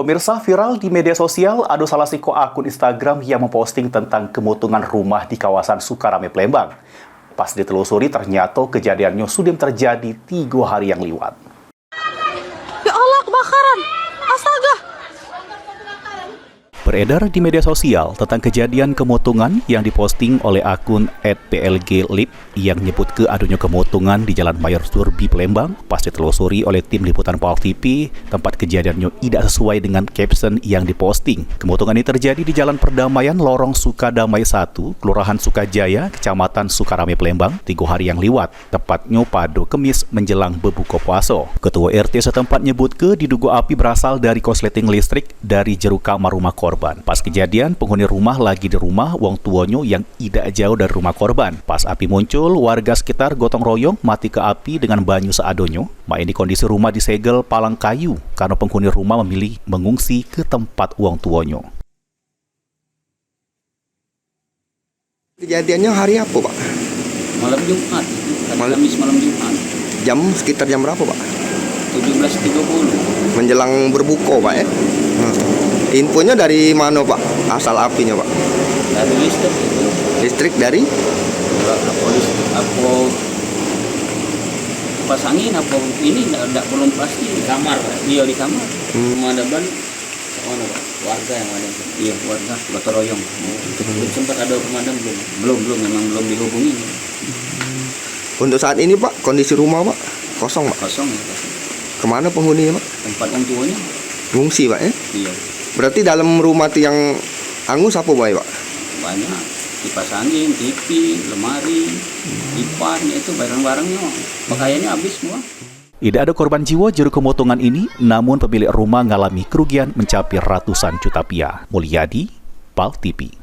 Pemirsa, viral di media sosial ada salah satu akun Instagram yang memposting tentang kemotongan rumah di kawasan Sukarame, Palembang. Pas ditelusuri, ternyata kejadiannya sudah terjadi 3 hari yang lewat. Ya Allah, kebakaran! Astaga! Beredar di media sosial tentang kejadian kemotongan yang diposting oleh akun @plglip yang nyebut ke adanya kemotongan di Jalan Mayor Surbi, Palembang. Pas ditelusuri oleh tim liputan PAL TV, tempat kejadiannya tidak sesuai dengan caption yang diposting. Kemotongan ini terjadi di Jalan Perdamaian Lorong Sukadamai 1, Kelurahan Sukajaya, Kecamatan Sukarame, Palembang, 3 hari yang lewat, tepatnya pada Kamis menjelang berbuka puasa. Ketua RT setempat nyebut ke diduga api berasal dari korsleting listrik dari jero kamar rumah korban. Pas kejadian, penghuni rumah lagi di rumah wong tuanya yang tidak jauh dari rumah korban. Pas api muncul, warga sekitar gotong royong mati ke api dengan banyu seadonyo. Ini kondisi rumah disegel palang kayu karena penghuni rumah memilih mengungsi ke tempat wong tuanya. Kejadiannya hari apa, Pak? Malam Jumat, Kamis malam Jumat. Sekitar jam berapa, Pak? 17.30. Menjelang berbuka, Pak, ya? Infonya dari mana, Pak? Asal apinya, Pak? Dari listrik itu. Listrik dari? Apa kipas angin, apa ini tidak belum pasti. Di kamar. Iya, di kamar. Pemadaman warga yang ada. Iya, warga gotong royong. Belum sempat ada pemadam belum memang belum dihubungi. Untuk saat ini, Pak, kondisi rumah, Pak, kosong, Pak? Kosong ya, kosong. Kemana penghuninya, Pak? Tempat orang tuanya. Ngungsi, Pak, ya? Iya. Berarti dalam rumah itu yang angus apa, Pak? Banyak. Kipas angin, TV, lemari, dipan, itu barang-barangnya. Pakaiannya habis semua. Tidak ada korban jiwa jero kemotongan ini, namun pemilik rumah mengalami kerugian mencapai ratusan juta rupiah. Mulyadi, PAL TV.